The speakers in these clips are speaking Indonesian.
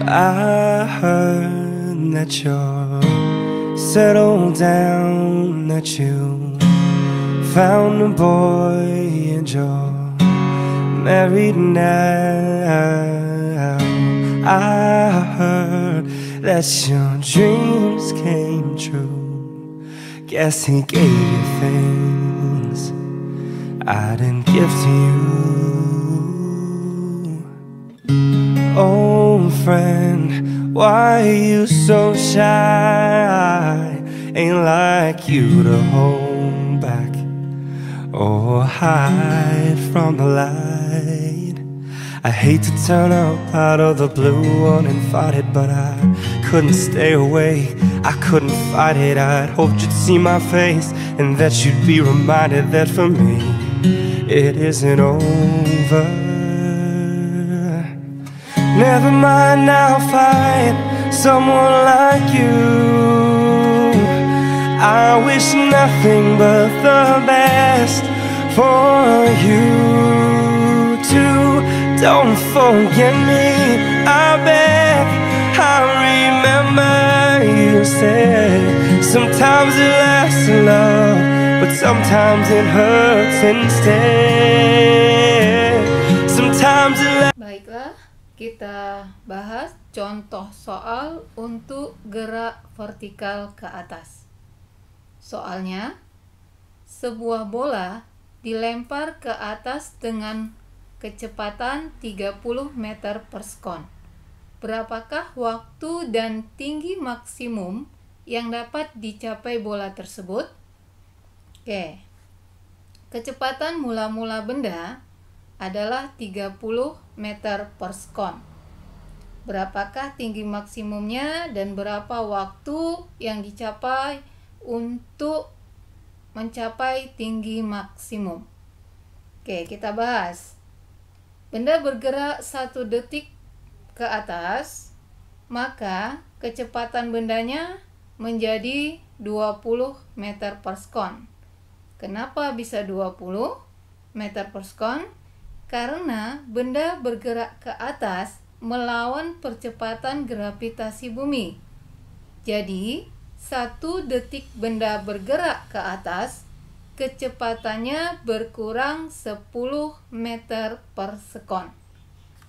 I heard that you're settled down, that you found a boy and you're married now. I heard that your dreams came true. Guess he gave you things I didn't give to you. Oh friend, why are you so shy? Ain't like you to hold back or hide from the light. I hate to turn up out of the blue uninvited, but I couldn't stay away, I couldn't fight it. I'd hoped you'd see my face and that you'd be reminded that for me it isn't over. Never mind, I'll find someone like you. I wish nothing but the best for you too. Don't forget me, I beg. I remember you said sometimes it lasts in love, but sometimes it hurts instead. Sometimes it lasts. Baiklah, kita bahas contoh soal untuk gerak vertikal ke atas. Soalnya, sebuah bola dilempar ke atas dengan kecepatan 30 meter per sekon. Berapakah waktu dan tinggi maksimum yang dapat dicapai bola tersebut? Oke. Kecepatan mula-mula benda adalah 30 meter per sekon. Berapakah tinggi maksimumnya dan berapa waktu yang dicapai untuk mencapai tinggi maksimum? Oke, kita bahas. Benda bergerak 1 detik ke atas, maka kecepatan bendanya menjadi 20 meter per sekon. Kenapa bisa 20 meter per sekon? Karena benda bergerak ke atas melawan percepatan gravitasi bumi. Jadi, 1 detik benda bergerak ke atas, kecepatannya berkurang 10 meter per sekon.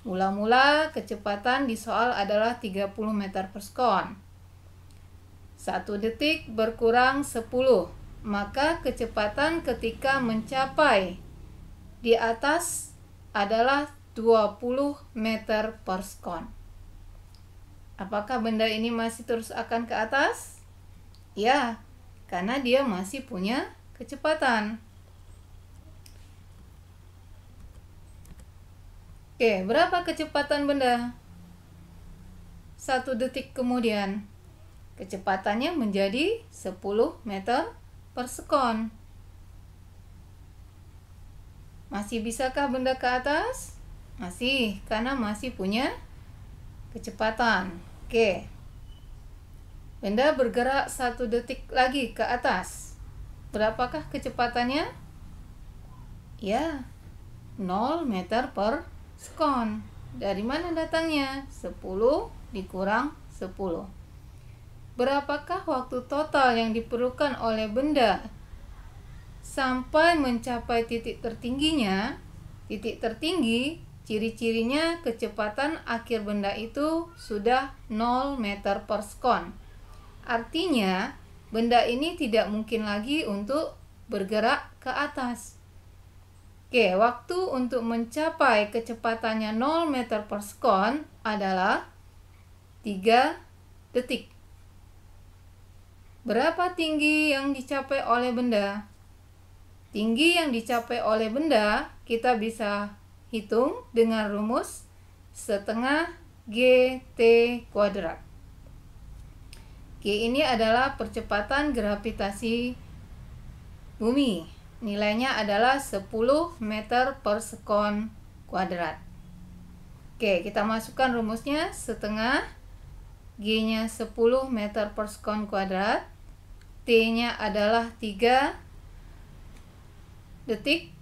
Mula-mula kecepatan di soal adalah 30 meter per sekon. 1 detik berkurang 10, maka kecepatan ketika mencapai di atas adalah 20 meter per sekon. Apakah benda ini masih terus akan ke atas? Ya, karena dia masih punya kecepatan. Oke, berapa kecepatan benda? 1 detik kemudian, kecepatannya menjadi 10 meter per sekon. Masih bisakah benda ke atas? Masih, karena masih punya kecepatan. Oke. Benda bergerak 1 detik lagi ke atas. Berapakah kecepatannya? Ya, 0 meter per sekon. Dari mana datangnya? 10 dikurang 10. Berapakah waktu total yang diperlukan oleh benda sampai mencapai titik tertingginya? Titik tertinggi, ciri-cirinya kecepatan akhir benda itu sudah 0 meter per sekon. Artinya, benda ini tidak mungkin lagi untuk bergerak ke atas. Oke, waktu untuk mencapai kecepatannya 0 meter per sekon adalah 3 detik. Berapa tinggi yang dicapai oleh benda? Tinggi yang dicapai oleh benda kita bisa hitung dengan rumus setengah GT kuadrat. G ini adalah percepatan gravitasi bumi. Nilainya adalah 10 meter per sekon kuadrat. Oke, kita masukkan rumusnya setengah. G-nya 10 meter per sekon kuadrat. T-nya adalah 3 detik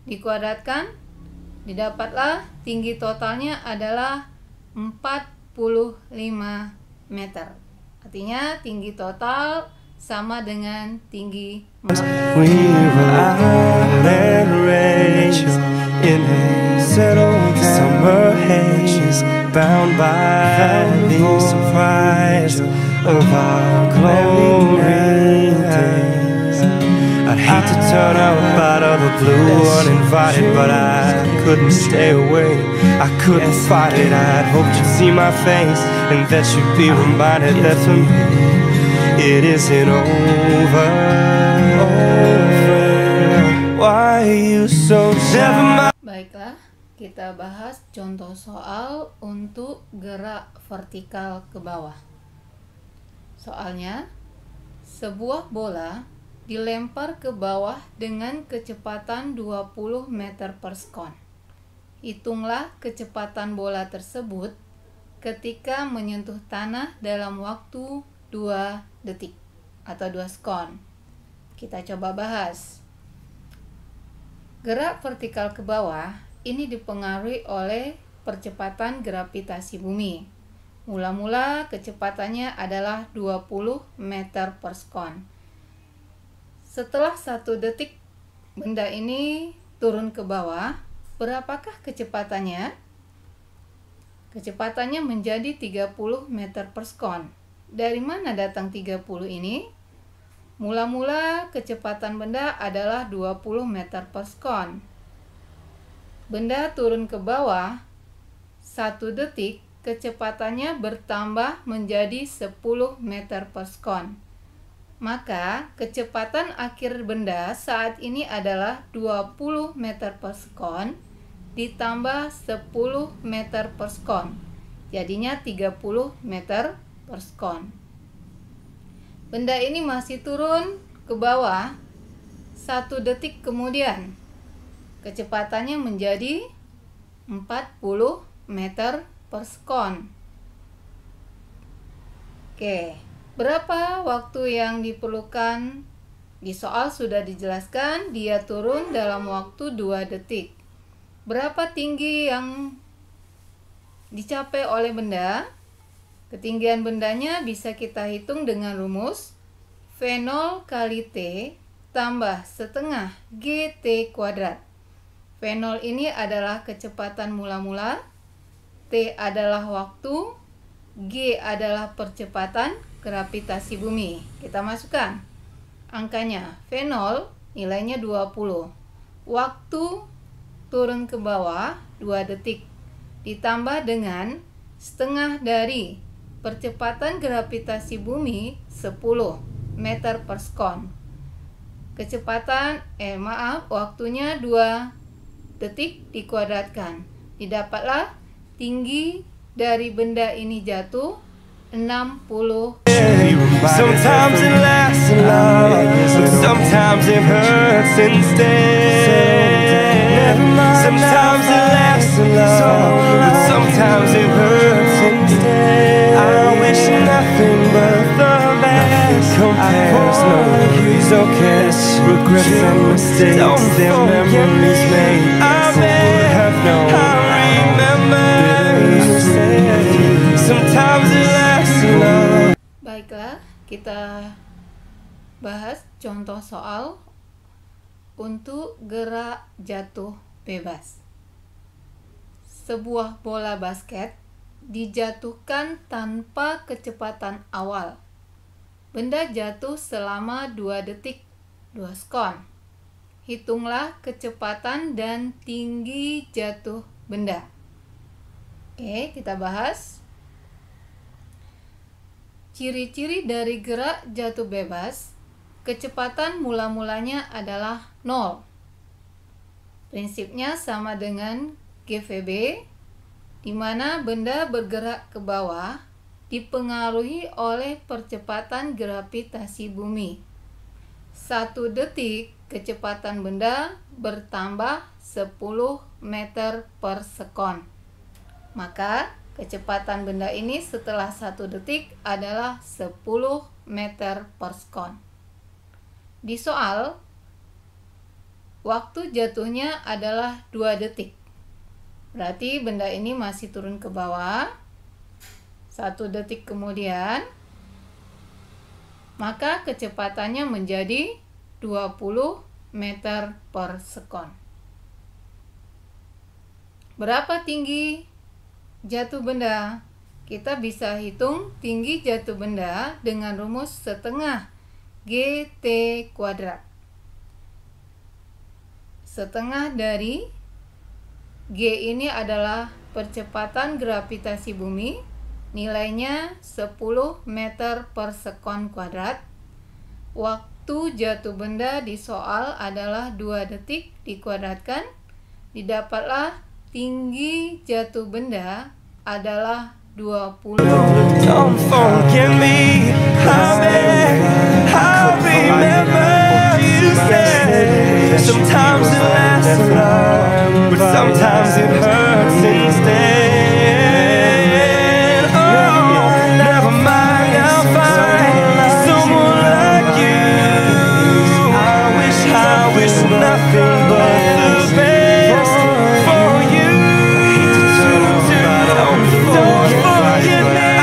dikuadratkan. Didapatlah tinggi totalnya adalah 4 meter. Artinya tinggi total sama dengan tinggi We were out and raised in a settled summer haze, bound by the surprise of our glory days. I'd hate to turn up out of the blue uninvited, but I couldn't stay away, I couldn't fight it. I'd hoped you'd see my face and that you'd be reminded that for me it isn't over. Why are you so shy? Baiklah, kita bahas contoh soal untuk gerak vertikal ke bawah. Soalnya, sebuah bola dilempar ke bawah dengan kecepatan 20 meter per sekon. Hitunglah kecepatan bola tersebut ketika menyentuh tanah dalam waktu 2 detik atau 2 sekon. Kita coba bahas. Gerak vertikal ke bawah ini dipengaruhi oleh percepatan gravitasi bumi. Mula-mula kecepatannya adalah 20 meter per sekon. Setelah 1 detik benda ini turun ke bawah, berapakah kecepatannya? Kecepatannya menjadi 30 meter per sekon. Dari mana datang 30 ini? Mula-mula kecepatan benda adalah 20 meter per sekon. Benda turun ke bawah 1 detik, kecepatannya bertambah menjadi 10 meter per sekon. Maka kecepatan akhir benda saat ini adalah 20 meter per sekon ditambah 10 meter per sekon. Jadinya 30 meter per sekon. Benda ini masih turun ke bawah 1 detik kemudian. Kecepatannya menjadi 40 meter per sekon. Oke, berapa waktu yang diperlukan? Di soal sudah dijelaskan dia turun dalam waktu 2 detik. Berapa tinggi yang dicapai oleh benda? Ketinggian bendanya bisa kita hitung dengan rumus V0 kali T tambah setengah GT kuadrat. V0 ini adalah kecepatan mula-mula, T adalah waktu, G adalah percepatan gravitasi bumi. Kita masukkan angkanya. V0 nilainya 20. Waktu turun ke bawah 2 detik. Ditambah dengan setengah dari percepatan gravitasi bumi 10 meter per sekon. Waktunya 2 detik dikuadratkan. Didapatlah tinggi dari benda ini jatuh 60. Sometimes it lasts a lot, sometimes it hurts instead. Sometimes it lasts a lot, sometimes it hurts instead. I wish nothing but the best. Compares no worries, okay. Regrets and mistakes, their memories made. I have no. I remember you said sometimes it lasts a lot. Baiklah, kita bahas contoh soal untuk gerak jatuh bebas. Sebuah bola basket dijatuhkan tanpa kecepatan awal. Benda jatuh selama 2 detik, 2 sekon. Hitunglah kecepatan dan tinggi jatuh benda. Oke, kita bahas. Ciri-ciri dari gerak jatuh bebas, kecepatan mula-mulanya adalah 0. Prinsipnya sama dengan GVB, di mana benda bergerak ke bawah dipengaruhi oleh percepatan gravitasi bumi. 1 detik kecepatan benda bertambah 10 meter per sekon. Maka kecepatan benda ini setelah 1 detik adalah 10 meter per sekon. Di soal, waktu jatuhnya adalah 2 detik. Berarti benda ini masih turun ke bawah. 1 detik kemudian, maka kecepatannya menjadi 20 meter per sekon. Berapa tinggi jatuh benda? Kita bisa hitung tinggi jatuh benda dengan rumus setengah GT kuadrat. Setengah dari G ini adalah percepatan gravitasi bumi, nilainya 10 meter per sekon kuadrat. Waktu jatuh benda di soal adalah 2 detik dikuadratkan. Didapatlah tinggi jatuh benda adalah 20. Don't forget me, I remember you said sometimes it lasts a long, but sometimes it hurts instead. Oh, never mind, I'll find someone like you. I wish nothing but the best for you. Don't forget me,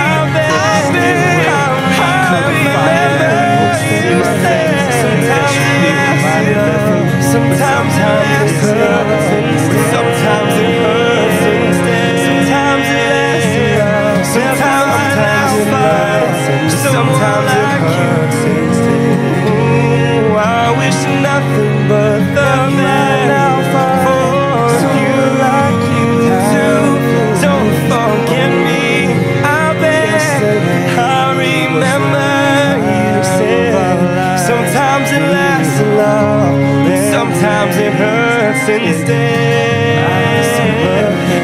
sometimes it lasts a long, sometimes it hurts instead. Sometimes it lasts a long, sometimes I'll find someone like you. Ooh, I wish nothing but the best for you, like you too. Don't forget me, I bet. I remember you said sometimes it lasts a long, sometimes it hurts instead.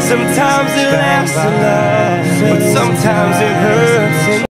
Sometimes it lasts a long, but sometimes it hurts instead.